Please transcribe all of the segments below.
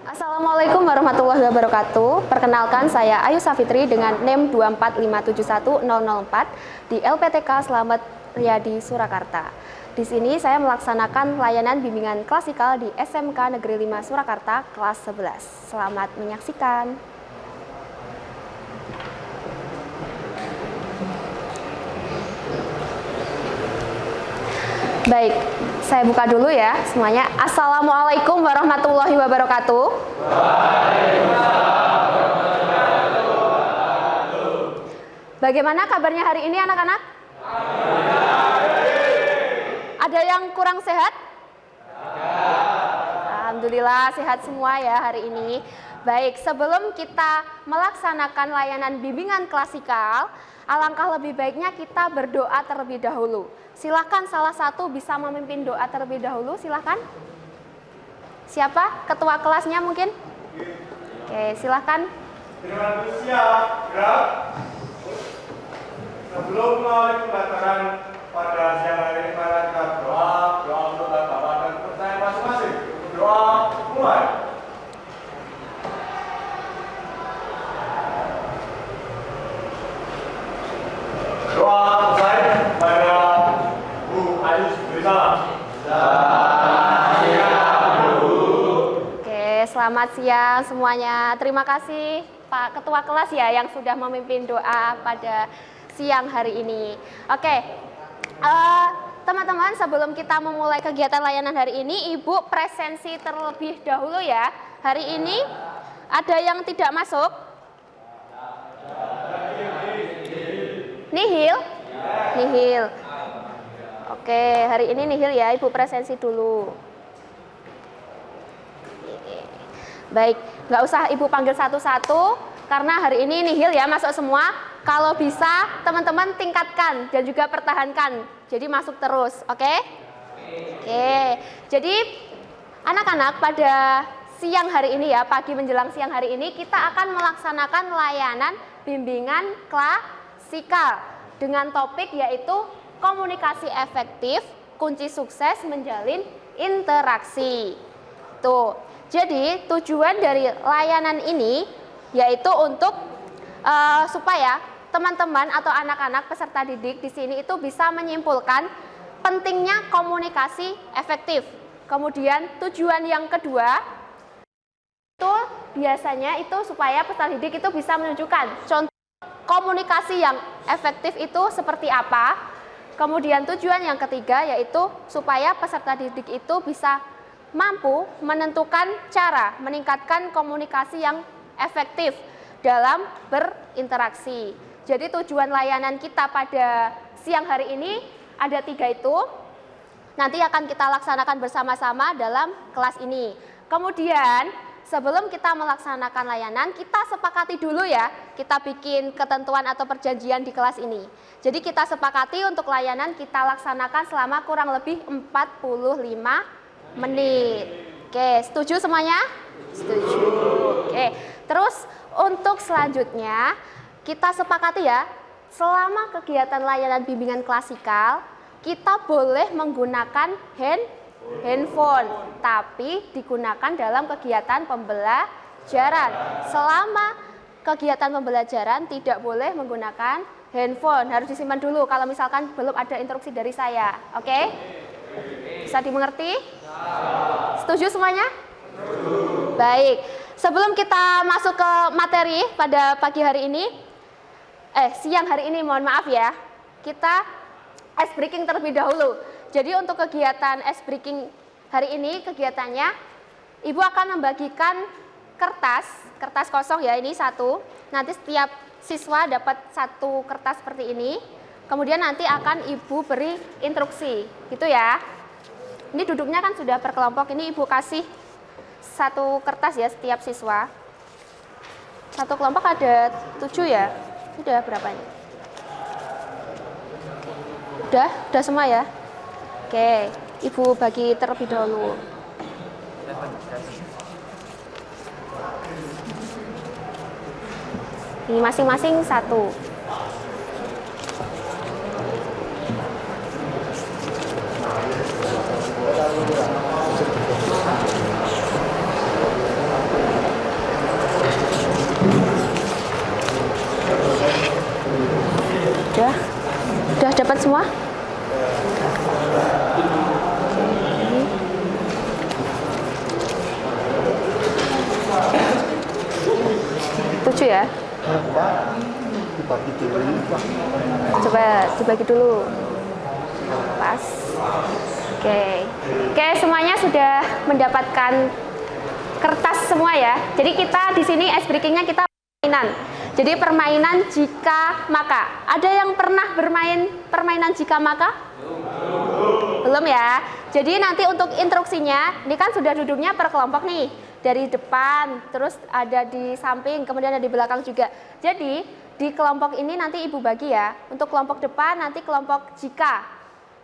Assalamualaikum warahmatullahi wabarakatuh. Perkenalkan, saya Ayu Safitri dengan NIM 245710004 di LPTK Slamet Riyadi Surakarta. Di sini saya melaksanakan layanan bimbingan klasikal di SMK Negeri 5 Surakarta kelas 11. Selamat menyaksikan. Baik, saya buka dulu ya semuanya. Assalamualaikum warahmatullahi wabarakatuh. Bagaimana kabarnya hari ini anak-anak? Ada yang kurang sehat? Alhamdulillah sehat semua ya hari ini. Baik, sebelum kita melaksanakan layanan bimbingan klasikal, alangkah lebih baiknya kita berdoa terlebih dahulu. Silakan salah satu bisa memimpin doa terlebih dahulu, silakan. Siapa? Ketua kelasnya mungkin? Oke, silakan. Terima kasih siap, gerak. Sebelum mulai pendaftaran pada siang hari ini, mari kita doa untuk Bapak dan pertanyaan masing-masing. Doa mulai. Doa selesai pada Bu Ayu Salam. Oke, selamat siang semuanya. Terima kasih Pak Ketua kelas ya yang sudah memimpin doa pada siang hari ini. Oke, teman-teman, sebelum kita memulai kegiatan layanan hari ini, Ibu presensi terlebih dahulu ya. Hari ini ada yang tidak masuk? Nihil? Nihil. Oke, hari ini nihil ya, Ibu presensi dulu. Baik, nggak usah Ibu panggil satu-satu, karena hari ini nihil ya, masuk semua. Kalau bisa, teman-teman tingkatkan dan juga pertahankan, jadi masuk terus, oke? Oke, jadi anak-anak pada siang hari ini ya, pagi menjelang siang hari ini, kita akan melaksanakan layanan bimbingan klasikal dengan topik yaitu komunikasi efektif, kunci sukses menjalin interaksi. Tuh, jadi tujuan dari layanan ini yaitu untuk supaya teman-teman atau anak-anak peserta didik di sini itu bisa menyimpulkan pentingnya komunikasi efektif. Kemudian tujuan yang kedua itu biasanya itu supaya peserta didik itu bisa menunjukkan contoh komunikasi yang efektif itu seperti apa. Kemudian tujuan yang ketiga yaitu supaya peserta didik itu bisa mampu menentukan cara meningkatkan komunikasi yang efektif dalam berinteraksi. Jadi tujuan layanan kita pada siang hari ini ada 3 itu. Nanti akan kita laksanakan bersama-sama dalam kelas ini. Kemudian sebelum kita melaksanakan layanan, kita sepakati dulu ya, kita bikin ketentuan atau perjanjian di kelas ini. Jadi kita sepakati untuk layanan kita laksanakan selama kurang lebih 45 menit. Oke, setuju semuanya? Setuju. Oke, terus untuk selanjutnya kita sepakati ya, selama kegiatan layanan bimbingan klasikal, kita boleh menggunakan handphone, tapi digunakan dalam kegiatan pembelajaran. Selama kegiatan pembelajaran tidak boleh menggunakan handphone, harus disimpan dulu kalau misalkan belum ada instruksi dari saya. Oke? Bisa dimengerti? Setuju semuanya? Baik, sebelum kita masuk ke materi pada pagi hari ini, siang hari ini mohon maaf ya, kita ice breaking terlebih dahulu. Jadi untuk kegiatan ice breaking hari ini, kegiatannya Ibu akan membagikan kertas kosong ya, ini 1. Nanti setiap siswa dapat 1 kertas seperti ini. Kemudian nanti akan Ibu beri instruksi, gitu ya. Ini duduknya kan sudah per kelompok, ini Ibu kasih 1 kertas ya setiap siswa. 1 kelompok ada 7 ya. Sudah berapa ini? Udah semua ya? Oke, Ibu bagi terlebih dahulu. Ini masing-masing 1. dapat semua? Tujuh ya? Coba dibagi dulu. Pas. Oke, semuanya sudah mendapatkan kertas semua ya. Jadi kita di sini ice breakingnya kita permainan. Jadi permainan jika maka. Ada yang pernah bermain permainan jika maka? Belum ya. Jadi nanti untuk instruksinya, ini kan sudah duduknya per kelompok nih. Dari depan, terus ada di samping, kemudian ada di belakang juga. Jadi di kelompok ini nanti ibu bagi ya. Untuk kelompok depan nanti kelompok jika.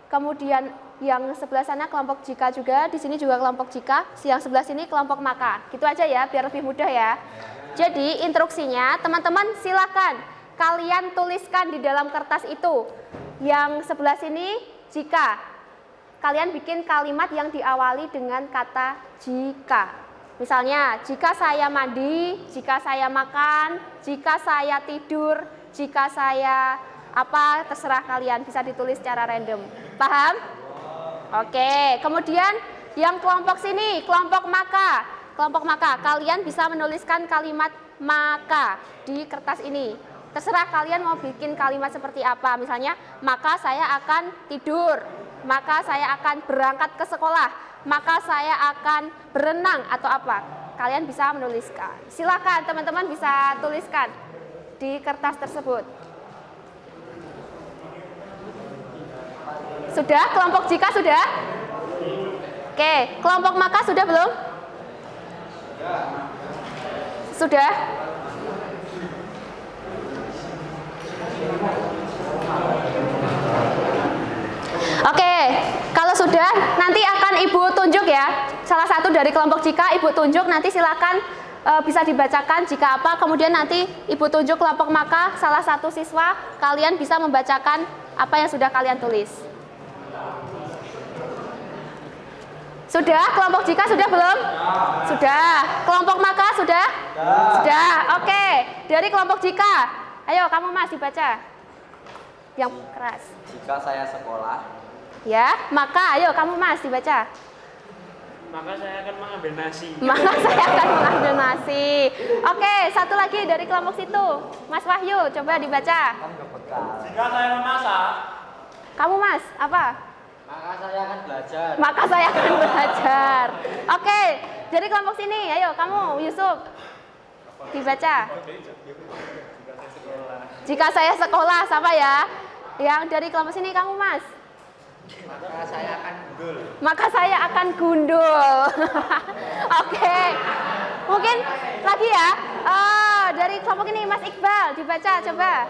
Kemudian yang sebelah sana kelompok jika juga, di sini juga kelompok jika, yang sebelah sini kelompok maka. Gitu aja ya, biar lebih mudah ya. Jadi instruksinya teman-teman silakan kalian tuliskan di dalam kertas itu. Yang sebelah sini jika. Kalian bikin kalimat yang diawali dengan kata jika. Misalnya, jika saya mandi, jika saya makan, jika saya tidur, jika saya apa, terserah kalian, bisa ditulis secara random. Paham? Oke, kemudian yang kelompok sini, kelompok maka. Kelompok maka, kalian bisa menuliskan kalimat maka di kertas ini. Terserah kalian mau bikin kalimat seperti apa. Misalnya, maka saya akan tidur, maka saya akan berangkat ke sekolah, maka saya akan berenang atau apa. Kalian bisa menuliskan. Silakan teman-teman bisa tuliskan di kertas tersebut. Sudah? Kelompok jika sudah? Oke, kelompok maka sudah belum? Sudah? Oke, kalau sudah nanti akan ibu tunjuk ya. Salah satu dari kelompok jika ibu tunjuk, nanti silakan bisa dibacakan jika apa. Kemudian nanti ibu tunjuk kelompok maka, salah satu siswa kalian bisa membacakan apa yang sudah kalian tulis. Sudah? Kelompok jika sudah belum? Sudah. Kelompok maka sudah? Sudah. Oke, dari kelompok jika, ayo kamu Mas dibaca. Yang keras. Jika saya sekolah. Ya, maka ayo kamu Mas dibaca. Maka saya akan mengambil nasi. Maka saya akan mengambil nasi. Oke, satu lagi dari kelompok situ. Mas Wahyu, coba dibaca. Jika saya memasak. Kamu Mas, apa? Maka saya akan belajar. Maka saya akan belajar. Oke, dari kelompok sini, ayo kamu Yusuf. Dibaca. Jika saya sekolah, sama ya. Yang dari kelompok sini kamu Mas. Maka saya akan gundul. Maka saya akan gundul. Oke. Mungkin lagi ya. Dari kelompok ini Mas Iqbal dibaca coba.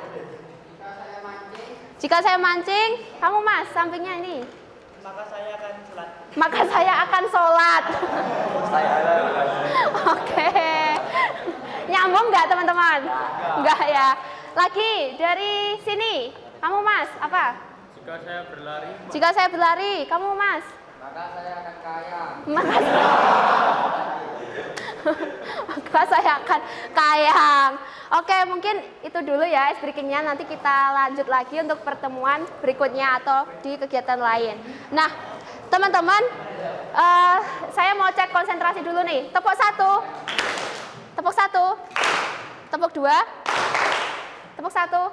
Jika saya mancing, kamu Mas sampingnya ini. Maka saya akan sholat. Maka saya akan sholat. Oke. Nyambung nggak teman-teman? Nggak ya. Lagi dari sini, kamu Mas apa? Jika saya berlari. Jika saya berlari, kamu Mas? Maka saya akan kaya. Maka saya akan kayang. Oke, mungkin itu dulu ya ice breakingnya. Nanti kita lanjut lagi untuk pertemuan berikutnya atau di kegiatan lain. Nah, teman-teman, saya mau cek konsentrasi dulu nih. Tepuk satu, tepuk satu, tepuk dua, tepuk satu,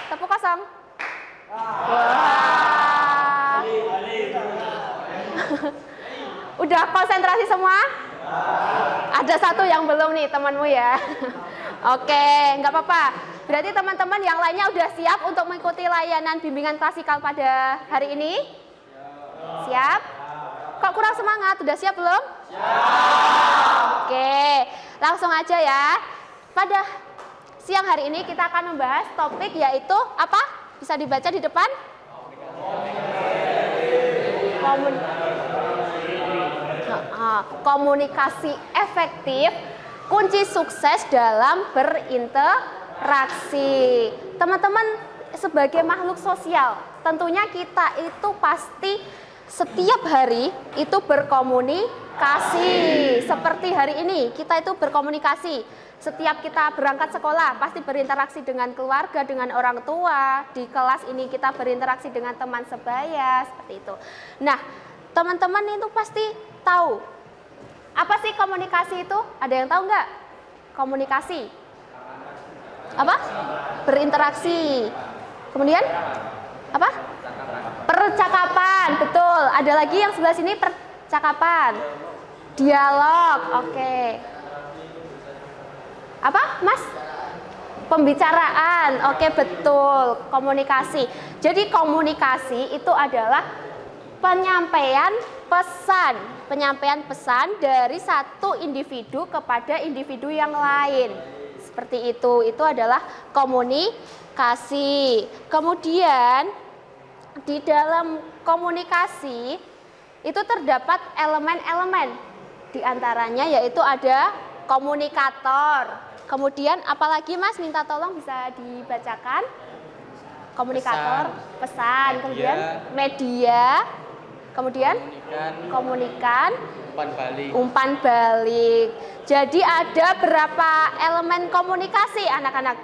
tepuk kosong. Wah. Udah konsentrasi semua? Ada satu yang belum nih temanmu ya. Oke, nggak apa-apa. Berarti teman-teman yang lainnya udah siap untuk mengikuti layanan bimbingan klasikal pada hari ini? Siap? Kok kurang semangat? Udah siap belum? Siap. Oke, langsung aja ya. Pada siang hari ini kita akan membahas topik yaitu apa? Bisa dibaca di depan? Komunikasi efektif, kunci sukses dalam berinteraksi. Teman-teman sebagai makhluk sosial, tentunya kita itu pasti setiap hari itu berkomunikasi. Kasih. Seperti hari ini kita itu berkomunikasi. Setiap kita berangkat sekolah pasti berinteraksi dengan keluarga, dengan orang tua. Di kelas ini kita berinteraksi dengan teman sebaya, seperti itu. Nah, teman-teman itu pasti tahu. Apa sih komunikasi itu? Ada yang tahu nggak? Komunikasi. Apa? Berinteraksi. Kemudian? Apa? Percakapan, betul. Ada lagi yang sebelah sini percakapan. Dialog, oke. Apa, Mas? Pembicaraan, oke, betul. Komunikasi. Jadi komunikasi itu adalah penyampaian pesan dari satu individu kepada individu yang lain. Seperti itu adalah komunikasi. Kemudian di dalam komunikasi itu terdapat elemen-elemen. Di antaranya yaitu ada komunikator. Kemudian apalagi Mas, minta tolong bisa dibacakan. Komunikator, pesan, kemudian media, kemudian komunikan, umpan balik. Jadi ada berapa elemen komunikasi anak-anak?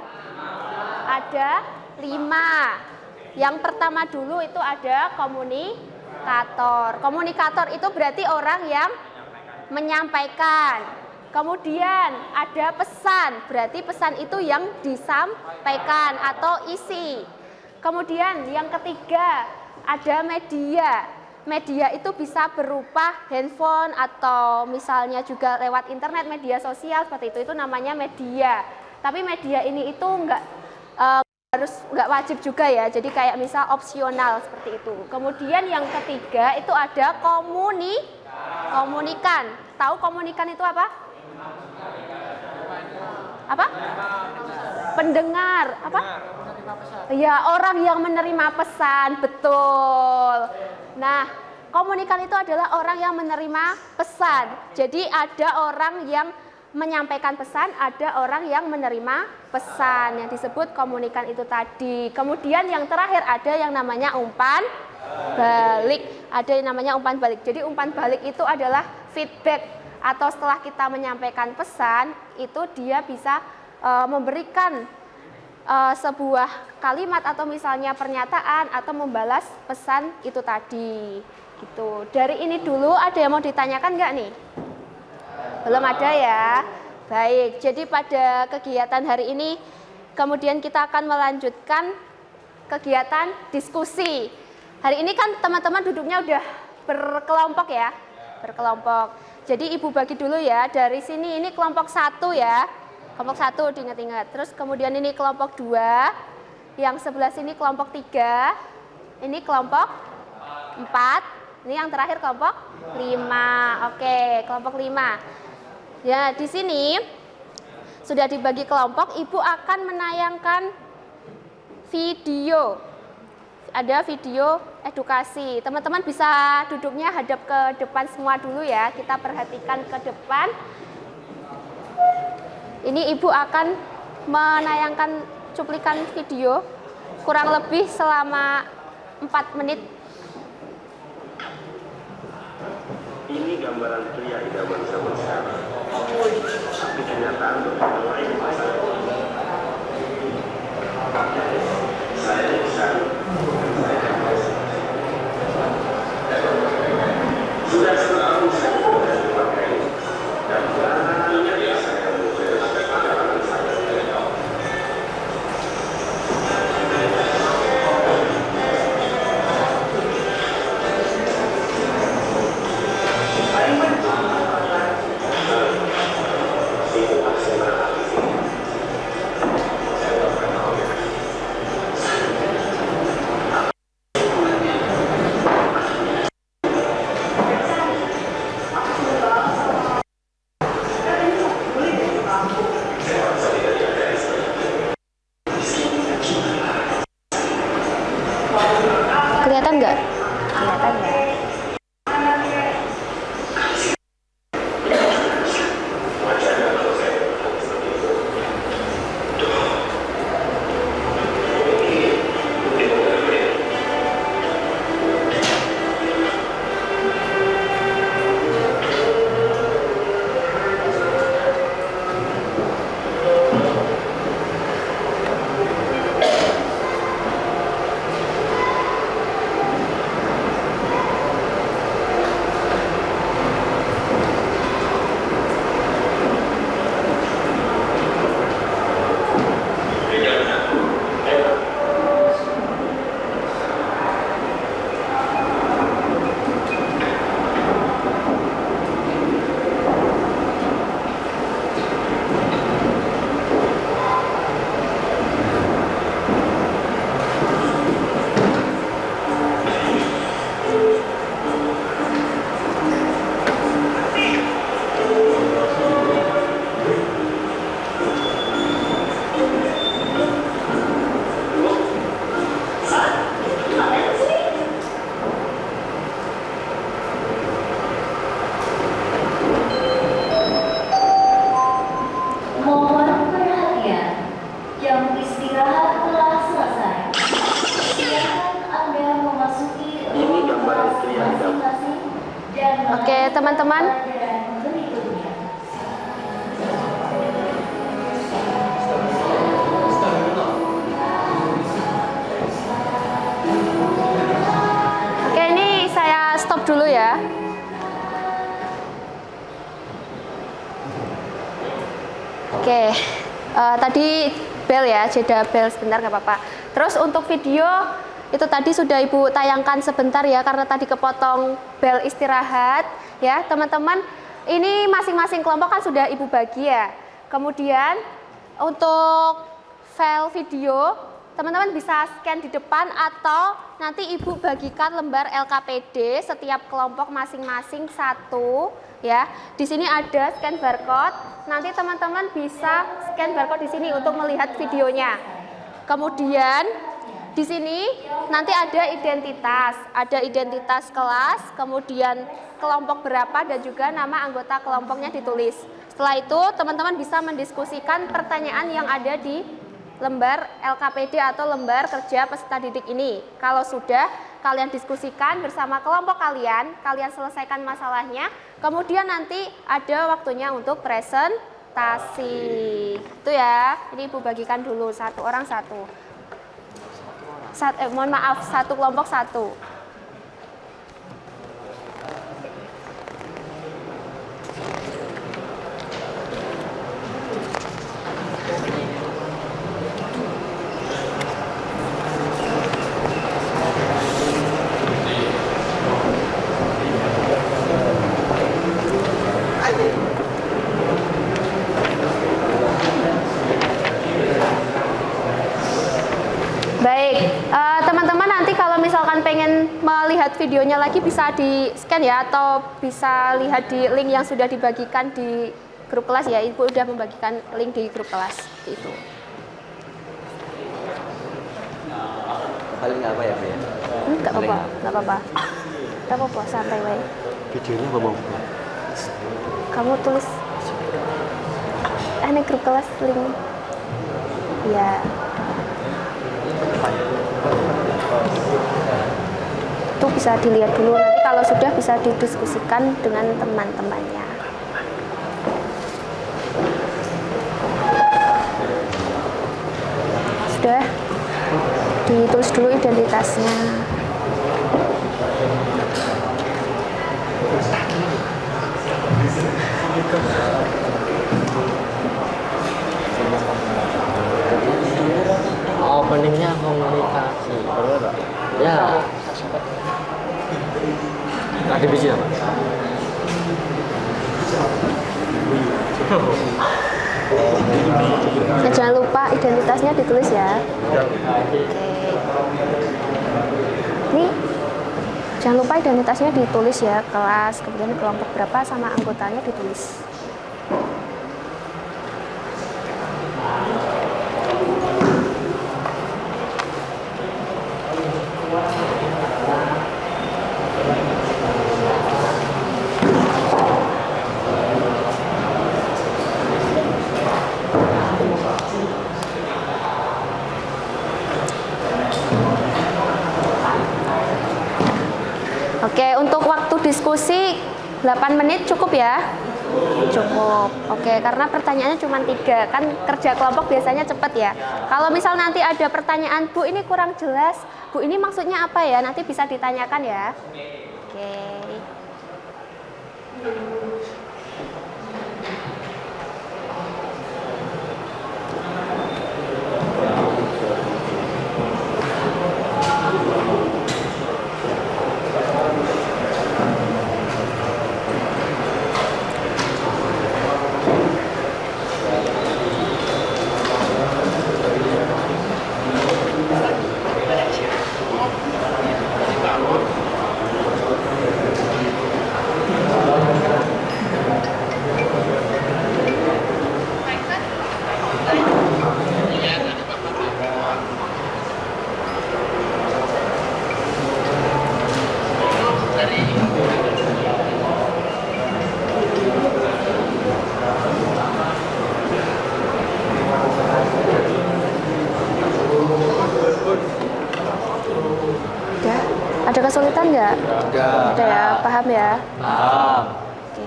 Ada 5. Yang pertama dulu itu ada komunikator. Komunikator itu berarti orang yang menyampaikan. Kemudian ada pesan, berarti pesan itu yang disampaikan atau isi. Kemudian yang ketiga ada media. Media itu bisa berupa handphone atau misalnya juga lewat internet, media sosial seperti itu namanya media. Tapi media ini itu nggak wajib juga ya, jadi kayak misal opsional seperti itu. Kemudian yang ketiga itu ada komunikan. Tahu komunikan itu apa? Apa? Pendengar. Apa? Ya, orang yang menerima pesan, betul. Nah, komunikan itu adalah orang yang menerima pesan. Jadi ada orang yang menyampaikan pesan, ada orang yang menerima pesan, yang disebut komunikan itu tadi. Kemudian yang terakhir ada yang namanya umpan balik. Ada yang namanya umpan balik. Jadi umpan balik itu adalah feedback, atau setelah kita menyampaikan pesan, itu dia bisa memberikan sebuah kalimat atau misalnya pernyataan atau membalas pesan itu tadi. Gitu. Dari ini dulu ada yang mau ditanyakan nggak nih? Belum ada ya? Baik, jadi pada kegiatan hari ini kemudian kita akan melanjutkan kegiatan diskusi. Hari ini kan teman-teman duduknya udah berkelompok ya? Berkelompok. Jadi Ibu bagi dulu ya, dari sini ini kelompok 1 ya. Kelompok 1 diingat-ingat. Terus kemudian ini kelompok 2. Yang sebelah sini kelompok 3. Ini kelompok 4. Ini yang terakhir kelompok 5. Oke, kelompok 5. Ya, di sini sudah dibagi kelompok, Ibu akan menayangkan video. Ada video edukasi. Teman-teman bisa duduknya hadap ke depan semua dulu ya. Kita perhatikan ke depan. Ini Ibu akan menayangkan cuplikan video kurang lebih selama 4 menit. Ini gambaran pria idaman zaman sekarang. Tapi kenyataan berbeda lain. Saya Iksan. Sudah setahun saya sudah dipakai dan banyak saya menjelaskan perjalanan saya. teman-teman? Oke, ini saya stop dulu ya. Oke, tadi bel ya, jeda bel sebentar nggak apa-apa. Terus untuk video itu tadi sudah Ibu tayangkan sebentar ya, karena tadi kepotong bel istirahat ya teman-teman. Ini masing-masing kelompok kan sudah Ibu bagi ya. Kemudian untuk file video teman-teman bisa scan di depan atau nanti Ibu bagikan lembar LKPD setiap kelompok masing-masing satu ya. Di sini ada scan barcode. Nanti teman-teman bisa scan barcode di sini untuk melihat videonya. Kemudian di sini nanti ada identitas kelas, kemudian kelompok berapa dan juga nama anggota kelompoknya ditulis. Setelah itu teman-teman bisa mendiskusikan pertanyaan yang ada di lembar LKPD atau lembar kerja peserta didik ini. Kalau sudah, kalian diskusikan bersama kelompok kalian selesaikan masalahnya, kemudian nanti ada waktunya untuk presentasi. Itu ya, ini Ibu bagikan dulu, satu orang satu. Mohon maaf, satu kelompok satu. Baik, teman-teman nanti kalau misalkan pengen melihat videonya lagi bisa di scan ya, atau bisa lihat di link yang sudah dibagikan di grup kelas ya. Ibu sudah membagikan link di grup kelas itu. Paling apa ya, Bu? Nggak apa-apa, nggak apa-apa. Nggak apa-apa, santai baik. Videonya ngomong. Kamu tulis ini grup kelas link. Ya. Itu bisa dilihat dulu, nanti kalau sudah bisa didiskusikan dengan teman-temannya. Sudah ditulis dulu identitasnya. Openingnya komunikasi. Ya. Ada biji apa? Ya, jangan lupa identitasnya ditulis ya. Oke. Nih, jangan lupa identitasnya ditulis ya, kelas, kemudian kelompok berapa sama anggotanya ditulis. Oke, untuk waktu diskusi 8 menit cukup ya? Cukup. Oke, karena pertanyaannya cuma 3, kan kerja kelompok biasanya cepat ya. Kalau misal nanti ada pertanyaan, Bu ini kurang jelas, Bu ini maksudnya apa ya? Nanti bisa ditanyakan ya. Oke. Ada kesulitan nggak? Enggak. Ada ya, paham ya? Paham. Oke.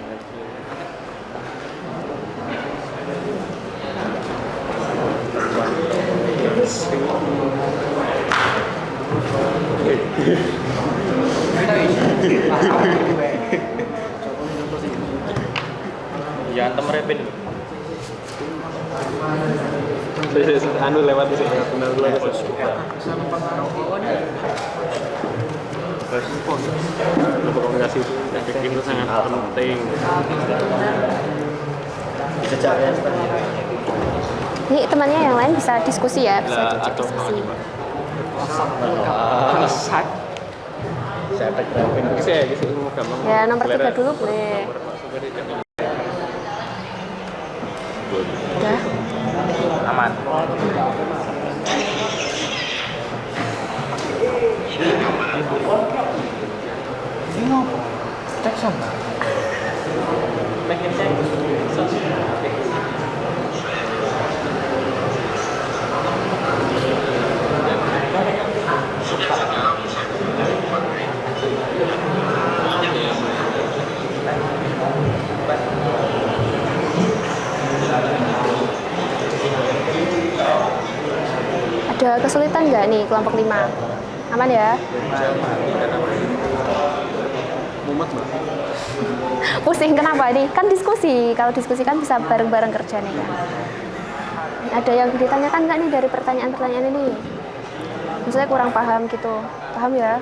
Ya antem repin. Anu lewat di sini. Benar lewat. Komunikasi itu sangat penting. Sejarahnya seperti itu. Ini temannya yang lain bisa diskusi ya, bisa diajak diskusi. Saya tak terapin itu saya di sini gampang. Ya, nomor 3 dulu boleh. Udah. Aman. Cek sama. Ada kesulitan nggak nih kelompok 5? Aman ya? Mumet, Mbak. Pusing kenapa nih? Kan diskusi. Kalau diskusi kan bisa bareng-bareng kerja nih kan. Ada yang ditanyakan nggak nih dari pertanyaan-pertanyaan ini? Maksudnya kurang paham gitu. Paham ya?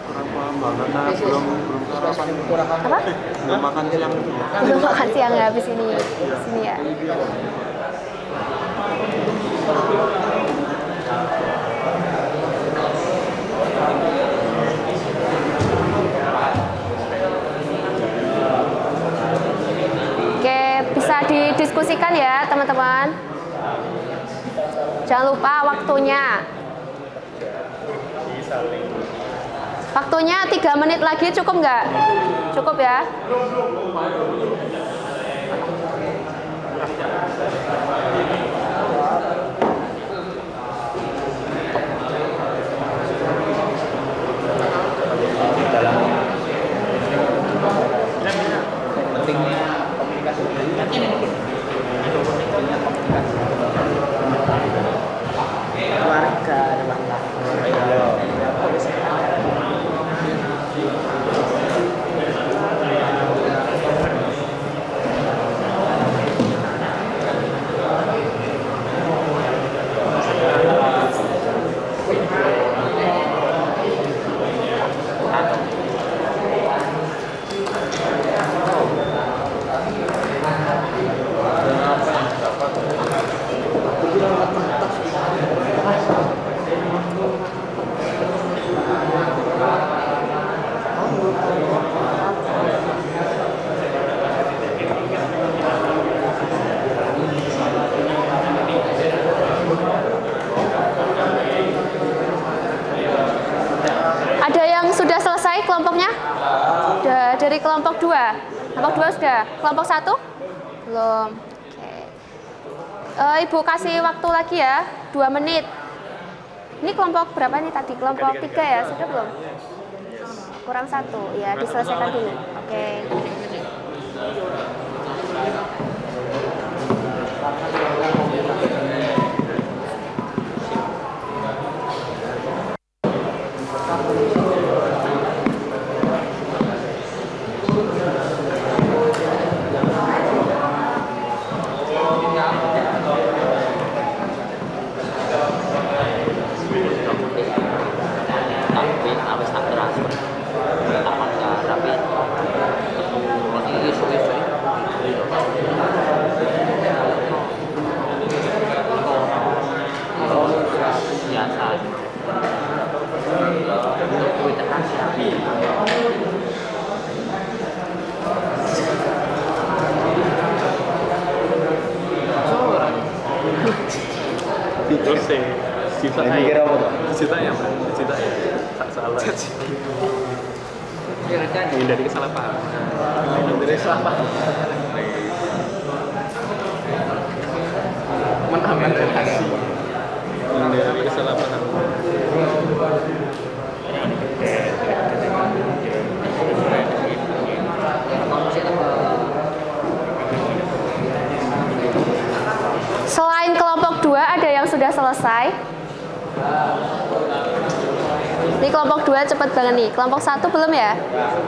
Kurang paham banget, nah, belum sarapan. Apa? Belum makan siang. Belum makan siang ya habis ini. Sini ya. Oke, bisa didiskusikan ya teman-teman. Jangan lupa waktunya. Waktunya 3 menit lagi cukup nggak? Cukup ya? Ada yang sudah selesai kelompoknya? Sudah dari kelompok 2. Kelompok 2 sudah. Kelompok 1? Belum. Oke. Ibu kasih waktu lagi ya, 2 menit. Ini kelompok berapa nih tadi? Kelompok 3 ya, sudah belum? Kurang 1, ya diselesaikan dulu. Oke. Terus sita ya. Sita ya, Mbak. Sita ya. Tak salah. Hindari kesalahpahaman. Hindari kesalahpahaman. Mengamankan aksi. Hindari kesalahpahaman. Selain kelompok 2 ada yang sudah selesai? Ini kelompok 2 cepet banget nih. Kelompok 1 belum ya?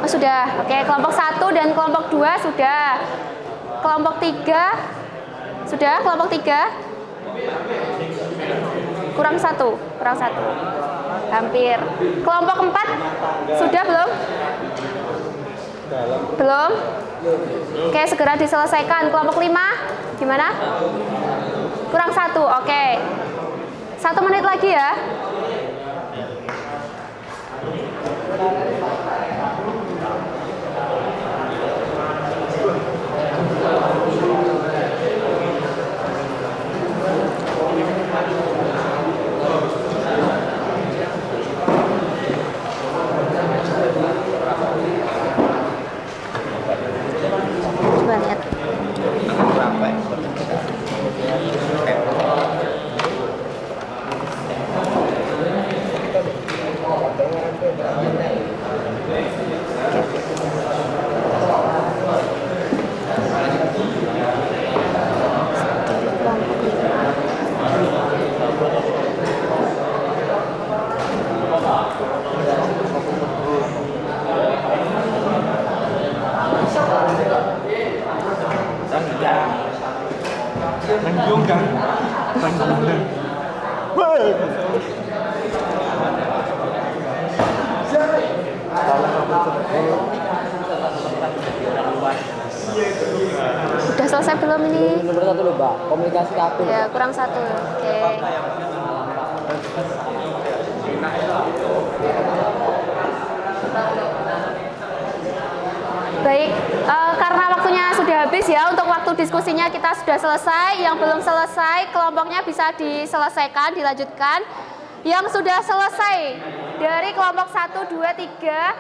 Oh, sudah. Oke, kelompok 1 dan kelompok 2 sudah. Kelompok 3 sudah, kelompok 3 kurang 1. Hampir. Kelompok 4 sudah belum? Belum? Oke, segera diselesaikan. Kelompok 5 gimana? Kurang 1. Oke. 1 menit lagi ya. Coba lihat. Udah selesai belum ini? Nomor 1 loh, Mbak. Komunikasi kabel. Ya, kurang 1. Oke. Baik, karena waktunya sudah habis ya, untuk waktu diskusinya kita sudah selesai. Yang belum selesai, kelompoknya bisa diselesaikan, dilanjutkan. Yang sudah selesai dari kelompok 1, 2, 3,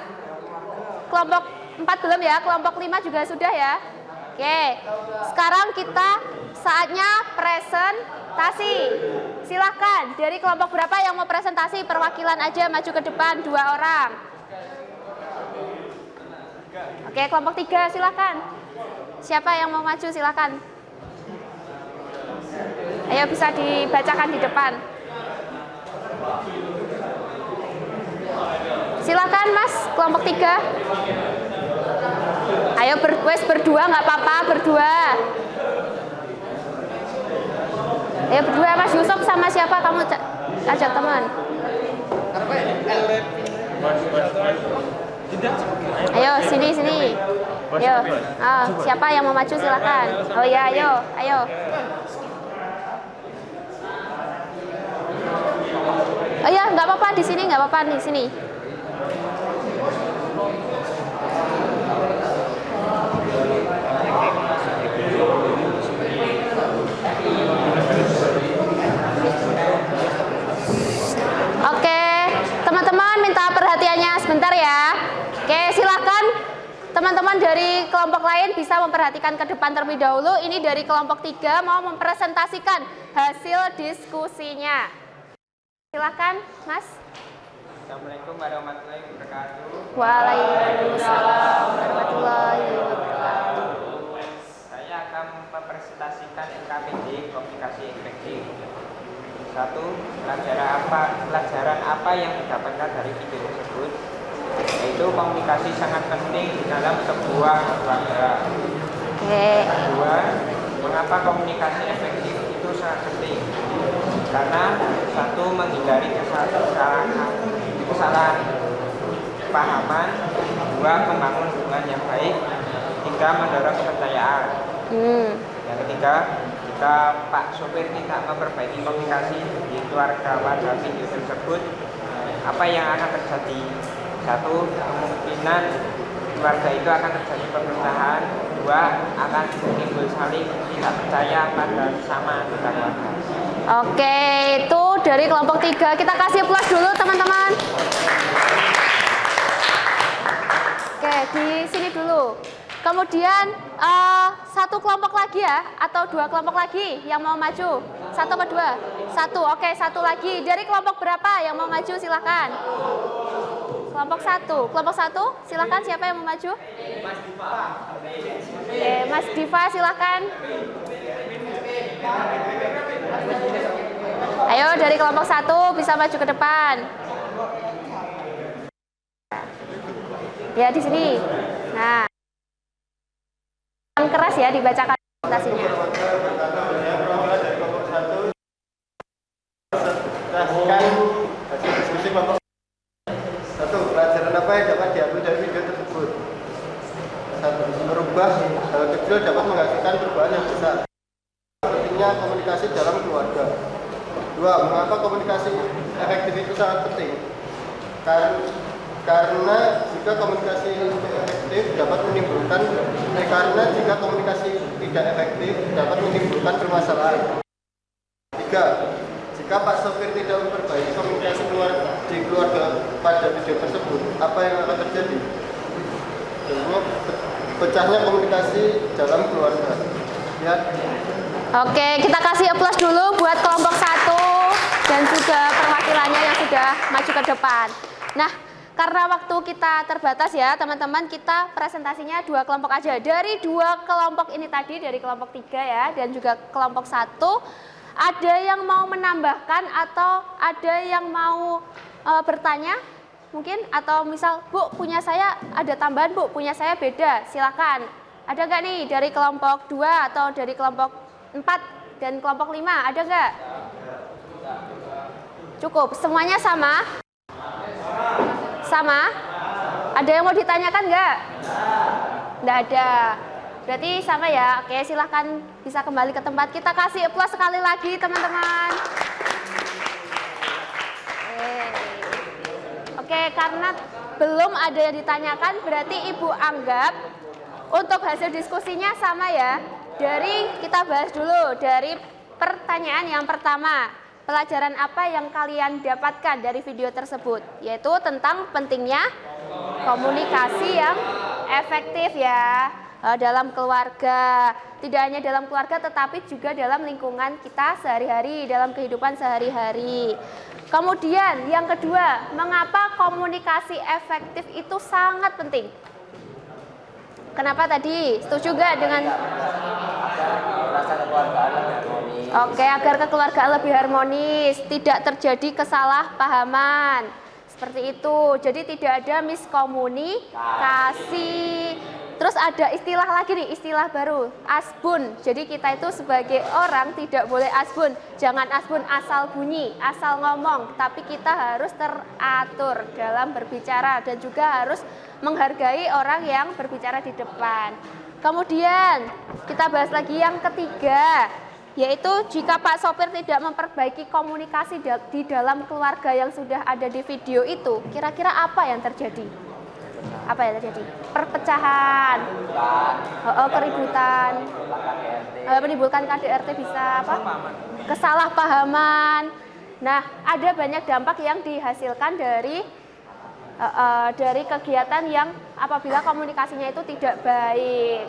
kelompok 4 belum ya, kelompok 5 juga sudah ya. Oke, sekarang kita saatnya presentasi. Silahkan, dari kelompok berapa yang mau presentasi? Perwakilan aja maju ke depan, 2 orang. Oke, kelompok 3 silahkan. Siapa yang mau maju silahkan. Ayo, bisa dibacakan di depan. Silakan Mas, kelompok 3. Ayo berdua nggak apa-apa, berdua. Ayo berdua, Mas Yusuf sama siapa kamu ajak teman. Ayo sini. Ayo, siapa yang mau maju silakan. Oh ya, ayo. Oh ya, nggak apa-apa di sini, nggak apa-apa di sini. Oke, teman-teman minta perhatiannya sebentar ya. Oke, silakan teman-teman dari kelompok lain bisa memperhatikan ke depan terlebih dahulu. Ini dari kelompok 3 mau mempresentasikan hasil diskusinya. Silakan, Mas. Assalamualaikum warahmatullahi wabarakatuh. Waalaikumsalam warahmatullahi wabarakatuh. Saya akan mempresentasikan NKPD komunikasi efektif. 1. Pelajaran apa yang didapatkan dari video tersebut? Yaitu komunikasi sangat penting dalam sebuah keluarga. 2. Mengapa komunikasi efektif itu sangat penting? Karena 1. Menghindari kesalahan pahaman. 2. Membangun hubungan yang baik. 3. Mendorong kepercayaan. Yang ketiga, jika Pak sopir tidak memperbaiki komunikasi di keluarga pada video tersebut, apa yang akan terjadi? 1. Kemungkinan keluarga itu akan terjadi perpecahan. 2. Akan timbul saling tidak percaya pada sesama anggota keluarga. Oke, itu dari kelompok 3. Kita kasih plus dulu teman-teman. Oke, di sini dulu. Kemudian 1 kelompok lagi ya, atau 2 kelompok lagi yang mau maju? 1 atau 2? 1, oke, 1 lagi. Dari kelompok berapa yang mau maju silahkan. Kelompok 1. Kelompok 1, silahkan siapa yang mau maju? Mas Diva. Oke, Mas Diva silahkan. Ayo dari kelompok 1 bisa maju ke depan. Ya, di sini. Nah, yang keras ya dibacakan presentasinya. Hasil diskusi kelompok 1. Pelajaran apa yang dapat diambil dari video tersebut? 1. Merubah hal kecil dapat menghasilkan perubahan yang besar. Pentingnya komunikasi dalam keluarga. 2. Mengapa komunikasi efektif itu sangat penting? Karena jika komunikasi efektif dapat menimbulkan jika komunikasi tidak efektif dapat menimbulkan permasalahan. 3. Jika Pak sopir tidak memperbaiki komunikasi di keluarga pada video tersebut, apa yang akan terjadi? Tentunya pecahnya komunikasi dalam keluarga. Ya. Oke, kita kasih aplaus dulu buat kelompok 1 dan juga perwakilannya yang sudah maju ke depan. Nah, karena waktu kita terbatas ya teman-teman, kita presentasinya 2 kelompok aja. Dari 2 kelompok ini tadi, dari kelompok 3 ya, dan juga kelompok 1, ada yang mau menambahkan atau ada yang mau bertanya mungkin? Atau misal, Bu, punya saya ada tambahan, Bu, punya saya beda, silakan. Ada nggak nih dari kelompok 2 atau dari kelompok 4 dan kelompok 5, ada nggak? Cukup, semuanya sama? Sama? Ada yang mau ditanyakan nggak? Nggak ada. Berarti sama ya. Oke, silahkan bisa kembali ke tempat. Kita kasih aplaus sekali lagi teman-teman. Oke, karena belum ada yang ditanyakan, berarti Ibu anggap untuk hasil diskusinya sama ya. Kita bahas dulu dari pertanyaan yang pertama. Pelajaran apa yang kalian dapatkan dari video tersebut? Yaitu tentang pentingnya komunikasi yang efektif ya. Dalam keluarga, tidak hanya dalam keluarga tetapi juga dalam lingkungan kita sehari-hari, dalam kehidupan sehari-hari. Kemudian yang kedua, mengapa komunikasi efektif itu sangat penting? Kenapa tadi? Setuju gak dengan? Oke, agar kekeluargaan lebih harmonis, tidak terjadi kesalahpahaman. Seperti itu. Jadi tidak ada miskomunikasi. Terus ada istilah lagi nih, istilah baru, asbun. Jadi kita itu sebagai orang tidak boleh asbun. Jangan asbun asal bunyi, asal ngomong. Tapi kita harus teratur dalam berbicara dan juga harus menghargai orang yang berbicara di depan. Kemudian kita bahas lagi yang ketiga, yaitu jika Pak sopir tidak memperbaiki komunikasi di dalam keluarga yang sudah ada di video itu, kira-kira apa yang terjadi? Apa yang terjadi? Perpecahan, keributan, menimbulkan KDRT, bisa apa? Kesalahpahaman. Nah, ada banyak dampak yang dihasilkan dari kegiatan yang apabila komunikasinya itu tidak baik.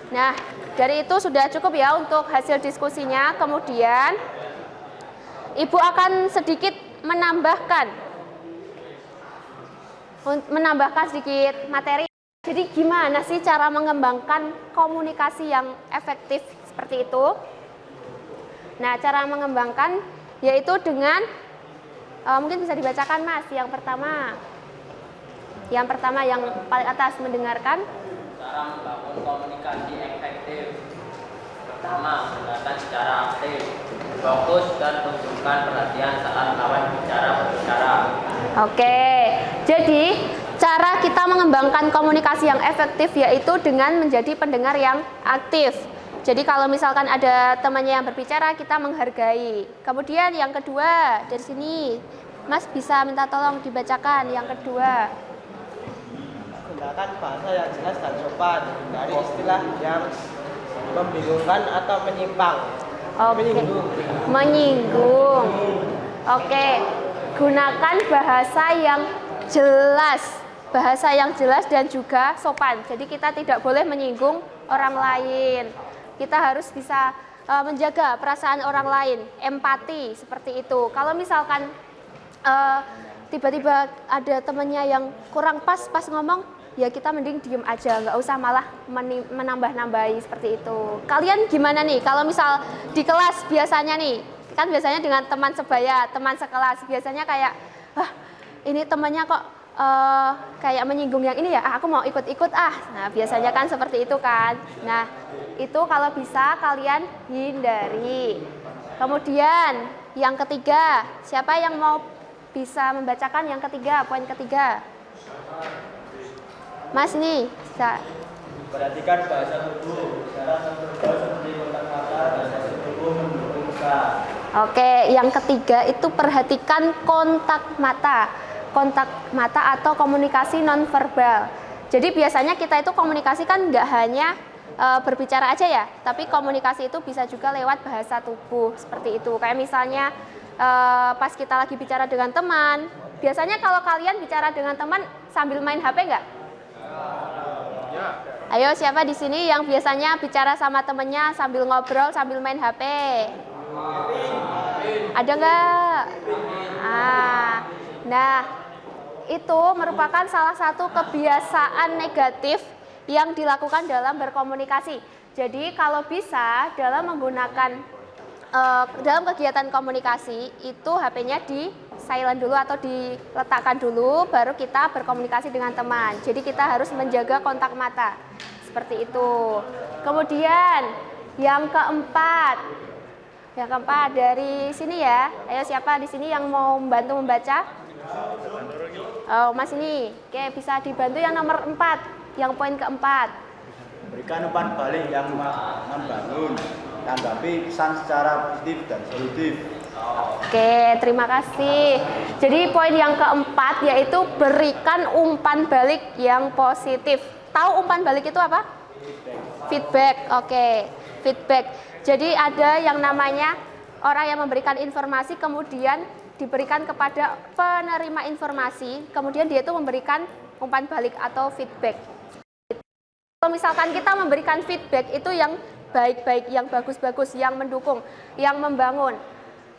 Nah, dari itu sudah cukup ya untuk hasil diskusinya. Kemudian Ibu akan sedikit menambahkan sedikit materi. Jadi gimana sih cara mengembangkan komunikasi yang efektif seperti itu? Nah, cara mengembangkan yaitu dengan mungkin bisa dibacakan Mas yang pertama. Yang pertama yang paling atas, mendengarkan. Cara membangun komunikasi efektif. Pertama, mendengarkan secara aktif, fokus dan tunjukkan perhatian saat lawan berbicara. Oke, jadi cara kita mengembangkan komunikasi yang efektif yaitu dengan menjadi pendengar yang aktif. Jadi kalau misalkan ada temannya yang berbicara, kita menghargai. Kemudian yang kedua, dari sini Mas bisa minta tolong dibacakan yang kedua. Gunakan bahasa yang jelas dan sopan, hindari istilah yang membingungkan atau menyimpang. Menyinggung. Oke. Gunakan bahasa yang jelas dan juga sopan. Jadi kita tidak boleh menyinggung orang lain. Kita harus bisa menjaga perasaan orang lain, empati seperti itu. Kalau misalkan tiba-tiba ada temannya yang kurang pas ngomong, ya kita mending diem aja, nggak usah malah menambah-nambahi seperti itu. Kalian gimana nih? Kalau misal di kelas biasanya nih, kan biasanya dengan teman sebaya, teman sekelas, biasanya kayak, ini temannya kok kayak menyinggung yang ini ya, aku mau ikut-ikut ah. Nah, biasanya kan seperti itu kan. Nah, itu kalau bisa kalian hindari. Kemudian yang ketiga, siapa yang mau bisa membacakan yang ketiga, poin ketiga? Mas nih, bisa. Perhatikan bahasa tubuh. Cara nonverbal seperti kontak mata, bahasa tubuh mendukung muka. Oke, yang ketiga itu perhatikan kontak mata. Kontak mata atau komunikasi nonverbal. Jadi biasanya kita itu komunikasi kan nggak hanya berbicara aja ya, tapi komunikasi itu bisa juga lewat bahasa tubuh seperti itu. Kayak misalnya pas kita lagi bicara dengan teman, biasanya kalau kalian bicara dengan teman sambil main HP nggak? Ayo, siapa di sini yang biasanya bicara sama temennya sambil ngobrol sambil main HP? Ada nggak? Nah, itu merupakan salah satu kebiasaan negatif yang dilakukan dalam berkomunikasi. Jadi kalau bisa dalam menggunakan dalam kegiatan komunikasi itu HP-nya di silent dulu atau diletakkan dulu, baru kita berkomunikasi dengan teman. Jadi kita harus menjaga kontak mata seperti itu. Kemudian yang keempat dari sini ya. Ayo, siapa di sini yang mau membantu membaca? Oh, Mas ini. Oke, bisa dibantu yang nomor 4, yang poin keempat. Berikan umpan balik yang membangun, tanggapi pesan secara positif dan solutif. Oke, terima kasih. Jadi poin yang keempat yaitu berikan umpan balik yang positif. Tahu umpan balik itu apa? Feedback. Oke, feedback. Jadi ada yang namanya orang yang memberikan informasi kemudian diberikan kepada penerima informasi, kemudian dia itu memberikan umpan balik atau feedback. Kalau misalkan kita memberikan feedback itu yang baik-baik, yang bagus-bagus, yang mendukung, yang membangun.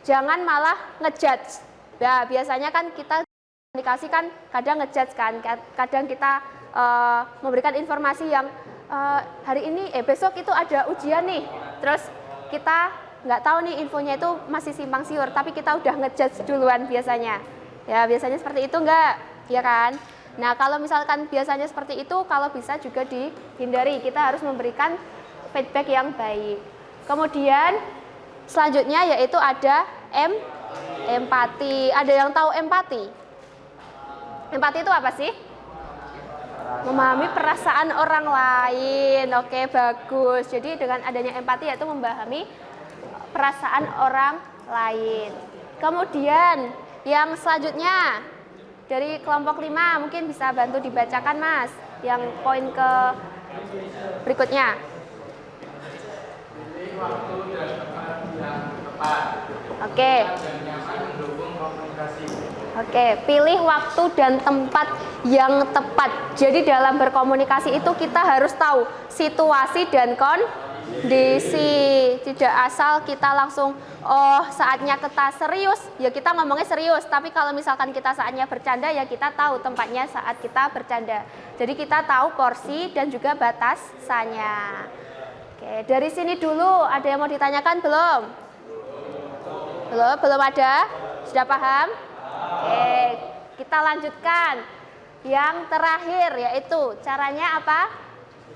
Jangan malah ngejudge. Ya, biasanya kan kita komunikasi kan kadang ngejudge kan, kadang kita memberikan informasi yang hari ini, besok itu ada ujian nih, terus kita nggak tahu nih infonya itu masih simpang siur, tapi kita udah ngejudge duluan biasanya. Ya, biasanya seperti itu nggak? Ya kan? Nah, kalau misalkan biasanya seperti itu, kalau bisa juga dihindari. Kita harus memberikan feedback yang baik. Kemudian selanjutnya yaitu ada empati. Ada yang tahu empati? Empati itu apa sih? Memahami perasaan orang lain. Oke, bagus. Jadi dengan adanya empati yaitu memahami perasaan orang lain. Kemudian yang selanjutnya dari kelompok 5 mungkin bisa bantu dibacakan Mas. Yang poin ke berikutnya. Oke. Oke, pilih waktu dan tempat yang tepat. Jadi dalam berkomunikasi itu kita harus tahu situasi dan kondisi. Tidak asal kita langsung, oh saatnya kita serius, ya kita ngomongnya serius. Tapi kalau misalkan kita saatnya bercanda, ya kita tahu tempatnya saat kita bercanda. Jadi kita tahu porsi dan juga batasannya. Oke, dari sini dulu ada yang mau ditanyakan belum? Belum ada? Sudah paham? Oke, kita lanjutkan. Yang terakhir yaitu caranya apa?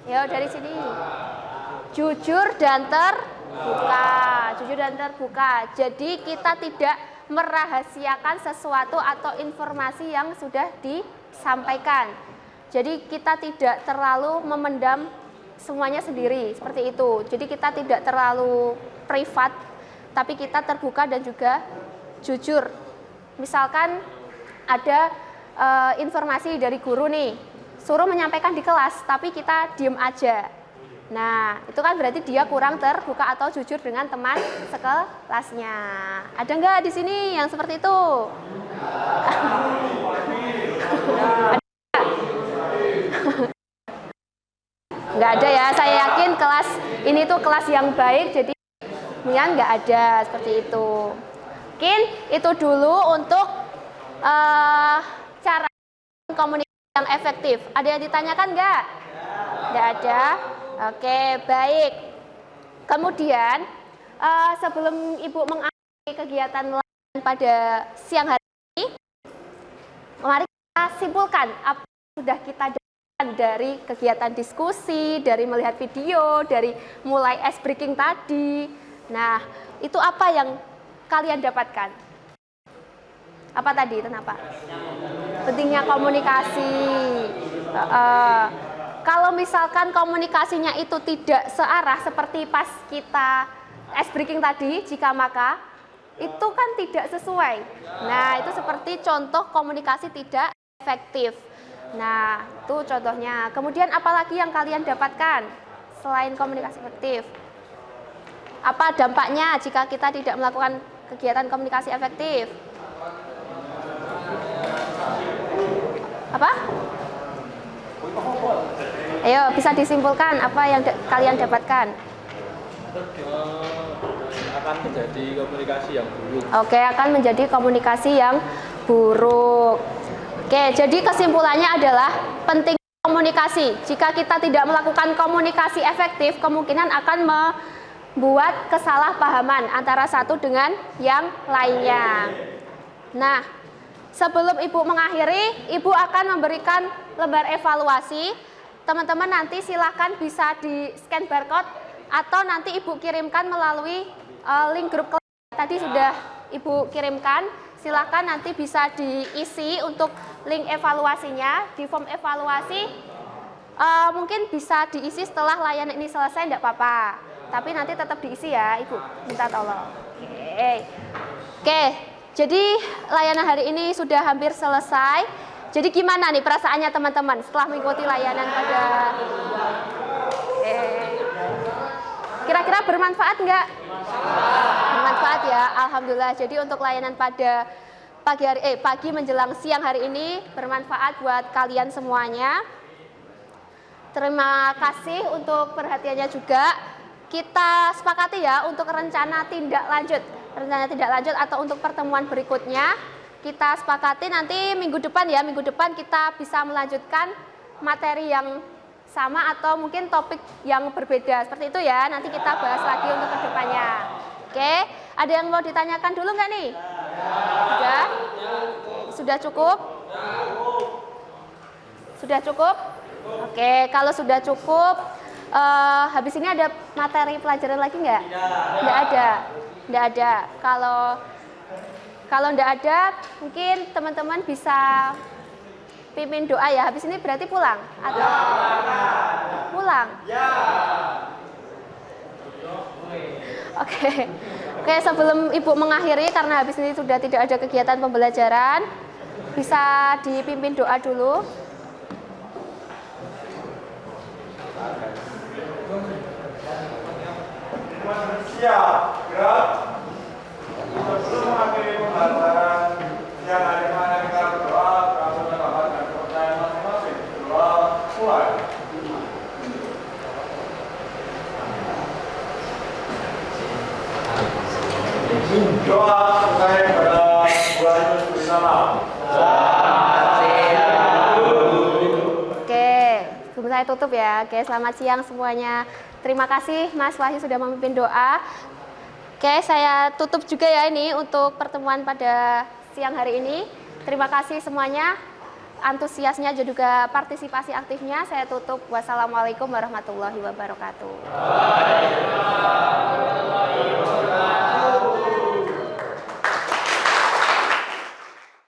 Ya dari sini. Jujur dan terbuka. Jujur dan terbuka. Jadi kita tidak merahasiakan sesuatu atau informasi yang sudah disampaikan. Jadi kita tidak terlalu memendam semuanya sendiri, seperti itu. Jadi kita tidak terlalu privat, tapi kita terbuka dan juga jujur. Misalkan ada informasi dari guru nih, suruh menyampaikan di kelas, tapi kita diem aja. Nah, itu kan berarti dia kurang terbuka atau jujur dengan teman sekelasnya. Ada nggak di sini yang seperti itu? Nggak ada ya, saya yakin kelas ini tuh kelas yang baik, jadi kemudian nggak ada seperti itu. Mungkin itu dulu untuk cara komunikasi yang efektif. Ada yang ditanyakan nggak? Nggak ada. Oke, baik. Kemudian sebelum Ibu mengakhiri kegiatan lain pada siang hari ini, mari kita kita simpulkan apa yang sudah kita dapatkan dari kegiatan diskusi, dari melihat video, dari mulai ice breaking tadi. Nah, itu apa yang kalian dapatkan? Apa tadi? Kenapa? Pentingnya komunikasi. Kalau misalkan komunikasinya itu tidak searah seperti pas kita ice breaking tadi, jika maka itu kan tidak sesuai. Nah, itu seperti contoh komunikasi tidak efektif. Nah, itu contohnya. Kemudian apalagi yang kalian dapatkan selain komunikasi efektif? Apa dampaknya jika kita tidak melakukan kegiatan komunikasi efektif? Apa? Ayo, bisa disimpulkan apa yang kalian dapatkan? Akan menjadi komunikasi yang buruk. Oke, akan menjadi komunikasi yang buruk. Oke, jadi kesimpulannya adalah penting komunikasi. Jika kita tidak melakukan komunikasi efektif, kemungkinan akan membuat kesalahpahaman antara satu dengan yang lainnya. Nah, sebelum Ibu mengakhiri, Ibu akan memberikan lembar evaluasi. Teman-teman nanti silahkan bisa di-scan barcode atau nanti Ibu kirimkan melalui link grup kelas. Tadi sudah Ibu kirimkan, silahkan nanti bisa diisi untuk link evaluasinya. Di form evaluasi mungkin bisa diisi setelah layanan ini selesai, tidak apa-apa. Tapi nanti tetap diisi ya Ibu, minta tolong. Oke. Jadi layanan hari ini sudah hampir selesai. Jadi gimana nih perasaannya teman-teman setelah mengikuti layanan pada kira-kira bermanfaat nggak? Bermanfaat ya, alhamdulillah. Jadi untuk layanan pada pagi menjelang siang hari ini bermanfaat buat kalian semuanya. Terima kasih untuk perhatiannya juga. Kita sepakati ya untuk rencana tindak lanjut atau untuk pertemuan berikutnya. Kita sepakati nanti minggu depan ya, minggu depan kita bisa melanjutkan materi yang sama atau mungkin topik yang berbeda. Seperti itu ya, nanti kita bahas lagi untuk kedepannya. Oke, ada yang mau ditanyakan dulu nggak nih? Sudah? Sudah cukup? Sudah cukup? Oke, kalau sudah cukup, habis ini ada materi pelajaran lagi nggak? Nggak ada. Nggak ada. Kalau nggak ada, mungkin teman-teman bisa pimpin doa ya. Habis ini berarti pulang atau pulang? Ya. Oke, sebelum Ibu mengakhiri karena habis ini sudah tidak ada kegiatan pembelajaran, bisa dipimpin doa dulu. Siap, gerak. Sebelum mengakhiri pembelajaran siang hari mana kita berdoa, kamu mendapatkan kepercayaan masing-masing. Doa mulai. Doa terkait pada bulan Yunus bersama. Oke, sebelum saya tutup ya. Oke, selamat siang semuanya. Terima kasih Mas Wahyu sudah memimpin doa. Oke, saya tutup juga ya ini untuk pertemuan pada siang hari ini. Terima kasih semuanya, antusiasnya juga partisipasi aktifnya. Saya tutup. Wassalamualaikum warahmatullahi wabarakatuh.